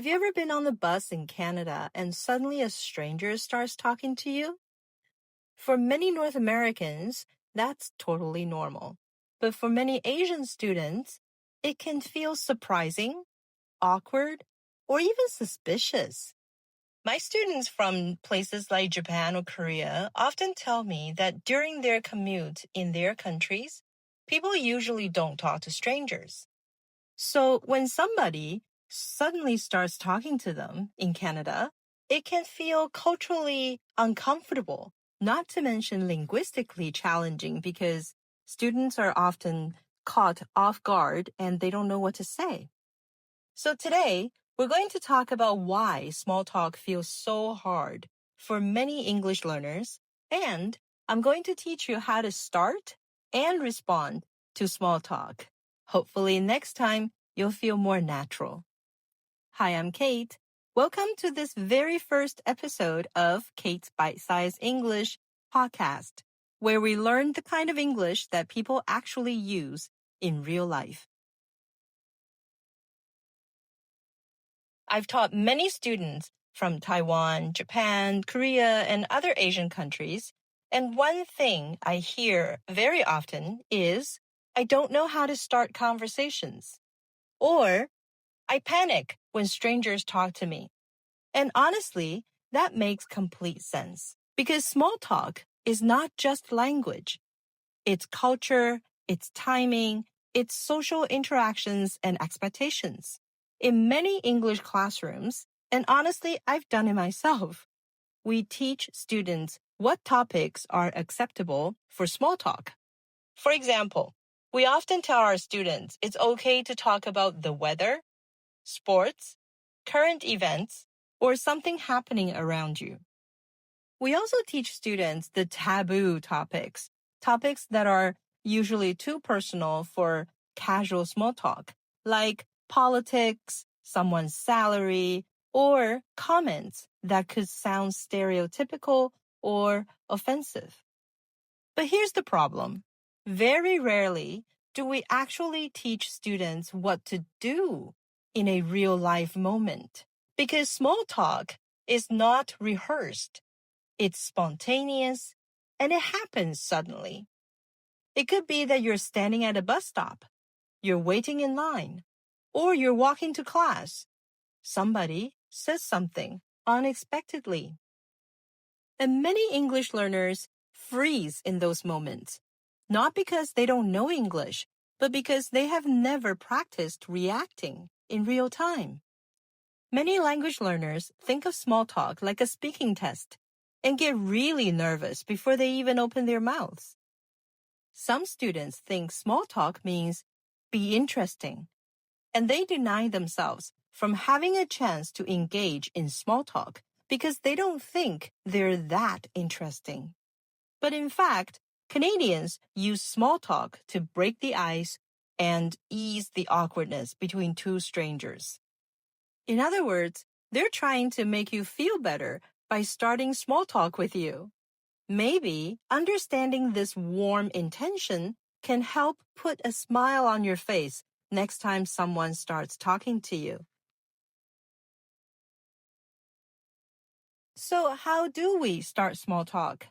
Have you ever been on the bus in Canada and suddenly a stranger starts talking to you? For many North Americans, that's totally normal. But for many Asian students, it can feel surprising, awkward, or even suspicious. My students from places like Japan or Korea often tell me that during their commute in their countries, people usually don't talk to strangers. So when somebody suddenly starts talking to them in Canada, it can feel culturally uncomfortable, not to mention linguistically challenging because students are often caught off guard and they don't know what to say. So today, we're going to talk about why small talk feels so hard for many English learners, and I'm going to teach you how to start and respond to small talk. Hopefully next time you'll feel more natural. Hi, I'm Kate. Welcome to this very first episode of Kate's Bite-Sized English podcast, where we learn the kind of English that people actually use in real life. I've taught many students from Taiwan, Japan, Korea, and other Asian countries, and one thing I hear very often is, I don't know how to start conversations. Or, I panic when strangers talk to me. And honestly, that makes complete sense. Because small talk is not just language. It's culture, it's timing, it's social interactions and expectations. In many English classrooms, and honestly, I've done it myself, we teach students what topics are acceptable for small talk. For example, we often tell our students it's okay to talk about the weather, sports, current events, or something happening around you. We also teach students the taboo topics that are usually too personal for casual small talk, like politics, someone's salary, or comments that could sound stereotypical or offensive. But here's the problem. Very rarely do we actually teach students what to do in a real life moment, because small talk is not rehearsed. It's spontaneous, and it happens suddenly. It could be that you're standing at a bus stop, you're waiting in line, or you're walking to class. Somebody says something unexpectedly. And many English learners freeze in those moments, not because they don't know English, but because they have never practiced reacting in real time. Many language learners think of small talk like a speaking test and get really nervous before they even open their mouths. Some students think small talk means be interesting, and they deny themselves from having a chance to engage in small talk because they don't think they're that interesting. But in fact, Canadians use small talk to break the ice and ease the awkwardness between two strangers. In other words, they're trying to make you feel better by starting small talk with you. Maybe understanding this warm intention can help put a smile on your face next time someone starts talking to you. So how do we start small talk?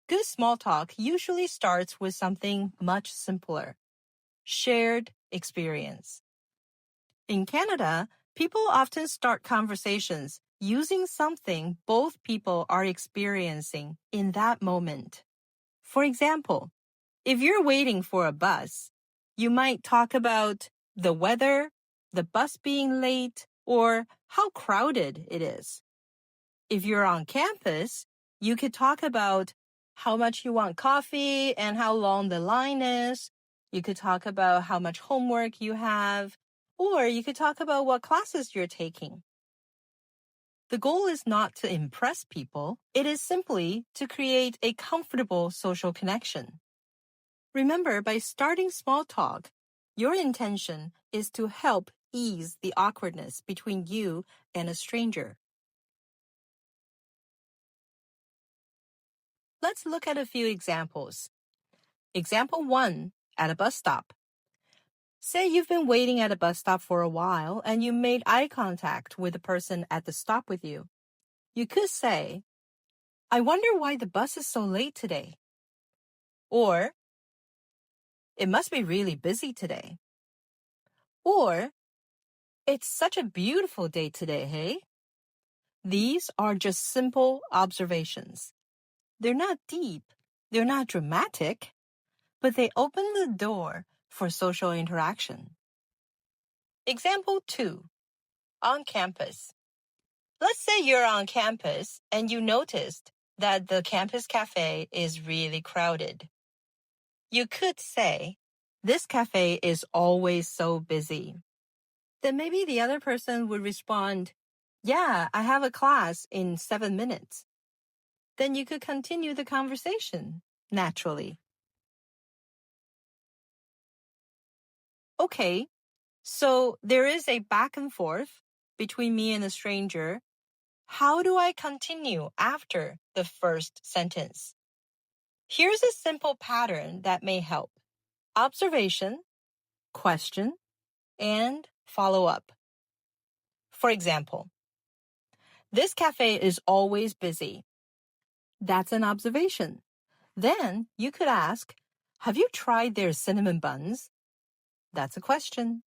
Good small talk usually starts with something much simpler. Shared experience. In Canada, people often start conversations using something both people are experiencing in that moment. For example, if you're waiting for a bus, you might talk about the weather, the bus being late, or how crowded it is. If you're on campus, you could talk about how much you want coffee and how long the line is. You could talk about how much homework you have, or you could talk about what classes you're taking. The goal is not to impress people. It is simply to create a comfortable social connection. Remember, by starting small talk, your intention is to help ease the awkwardness between you and a stranger. Let's look at a few examples. Example 1, at a bus stop. Say you've been waiting at a bus stop for a while and you made eye contact with the person at the stop with you. You could say, I wonder why the bus is so late today. Or, it must be really busy today. Or, it's such a beautiful day today, hey? These are just simple observations. They're not deep, they're not dramatic, but they open the door for social interaction. Example 2. On campus. Let's say you're on campus and you noticed that the campus cafe is really crowded. You could say, this cafe is always so busy. Then maybe the other person would respond, yeah, I have a class in 7 minutes. Then you could continue the conversation naturally. Okay, so there is a back and forth between me and a stranger. How do I continue after the first sentence? Here's a simple pattern that may help. Observation, question, and follow up. For example, this cafe is always busy. That's an observation. Then you could ask, have you tried their cinnamon buns? That's a question.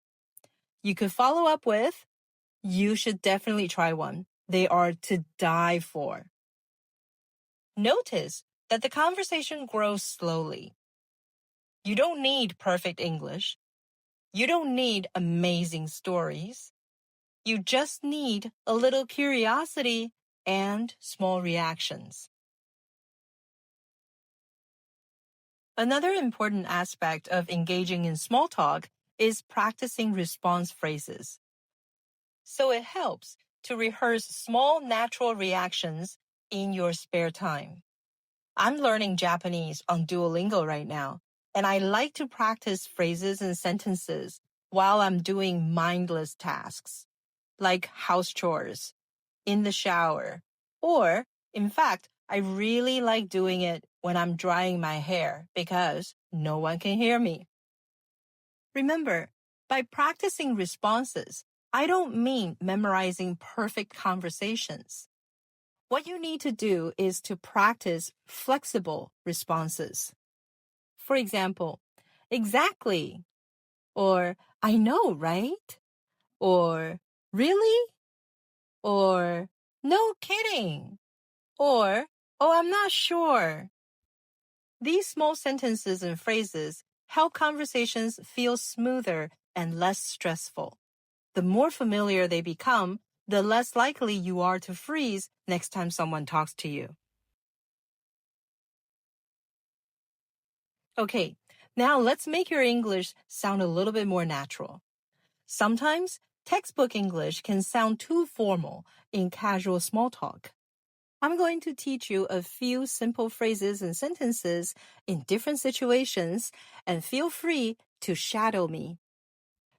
You could follow up with, you should definitely try one. They are to die for. Notice that the conversation grows slowly. You don't need perfect English. You don't need amazing stories. You just need a little curiosity and small reactions. Another important aspect of engaging in small talk is practicing response phrases. So it helps to rehearse small natural reactions in your spare time. I'm learning Japanese on Duolingo right now, and I like to practice phrases and sentences while I'm doing mindless tasks, like house chores, in the shower, or, in fact, I really like doing it when I'm drying my hair because no one can hear me. Remember, by practicing responses, I don't mean memorizing perfect conversations. What you need to do is to practice flexible responses. For example, exactly, or I know, right? Or really? Or no kidding? Or oh, I'm not sure. These small sentences and phrases help conversations feel smoother and less stressful. The more familiar they become, the less likely you are to freeze next time someone talks to you. Okay, now let's make your English sound a little bit more natural. Sometimes textbook English can sound too formal in casual small talk. I'm going to teach you a few simple phrases and sentences in different situations, and feel free to shadow me.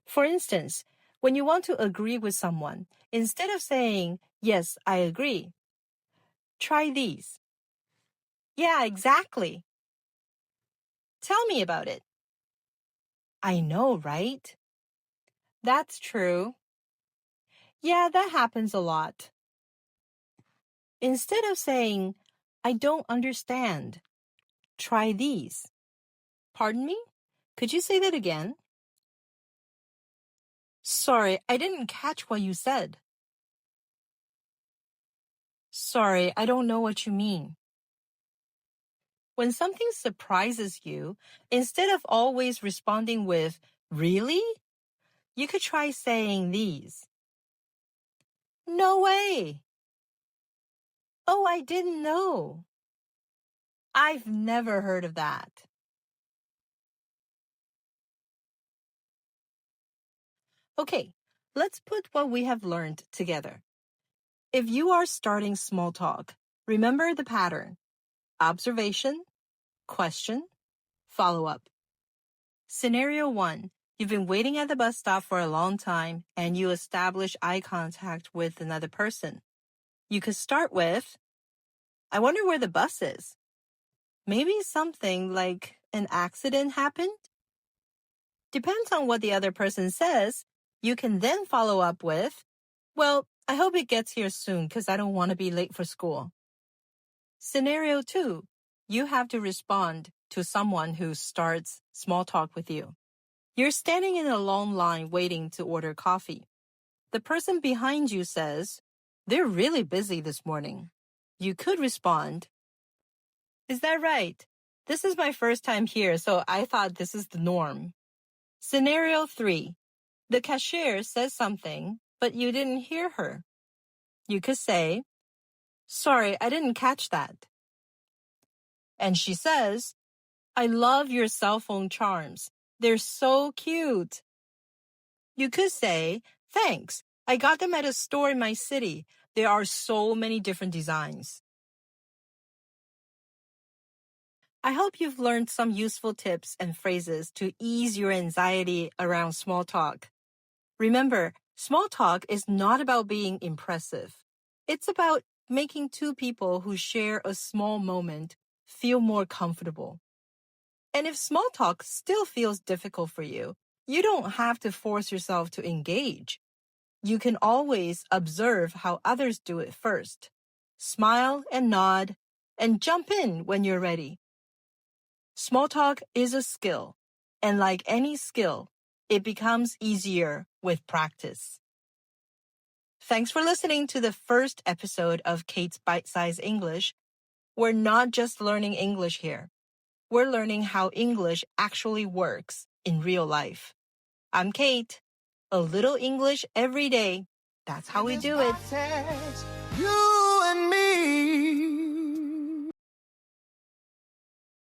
For instance, when you want to agree with someone, instead of saying, yes, I agree, try these. Yeah, exactly. Tell me about it. I know, right? That's true. Yeah, that happens a lot. Instead of saying, I don't understand, try these. Pardon me? Could you say that again? Sorry, I didn't catch what you said. Sorry, I don't know what you mean. When something surprises you, instead of always responding with, really? You could try saying these. No way. Oh, I didn't know. I've never heard of that. Okay, let's put what we have learned together. If you are starting small talk, remember the pattern. Observation, question, follow-up. Scenario 1. You've been waiting at the bus stop for a long time and you establish eye contact with another person. You could start with, I wonder where the bus is. Maybe something like an accident happened? Depends on what the other person says. You can then follow up with, well, I hope it gets here soon because I don't want to be late for school. Scenario 2. You have to respond to someone who starts small talk with you. You're standing in a long line waiting to order coffee. The person behind you says, they're really busy this morning. You could respond, is that right? This is my first time here, so I thought this is the norm. Scenario 3. The cashier says something, but you didn't hear her. You could say, sorry, I didn't catch that. And she says, I love your cell phone charms. They're so cute. You could say, thanks. I got them at a store in my city. There are so many different designs. I hope you've learned some useful tips and phrases to ease your anxiety around small talk. Remember, small talk is not about being impressive. It's about making two people who share a small moment feel more comfortable. And if small talk still feels difficult for you, you don't have to force yourself to engage. You can always observe how others do it first. Smile and nod, and jump in when you're ready. Small talk is a skill, and like any skill, it becomes easier with practice. Thanks for listening to the first episode of Kate's Bite-Size English. We're not just learning English here. We're learning how English actually works in real life. I'm Kate. A little English every day. That's how we do it.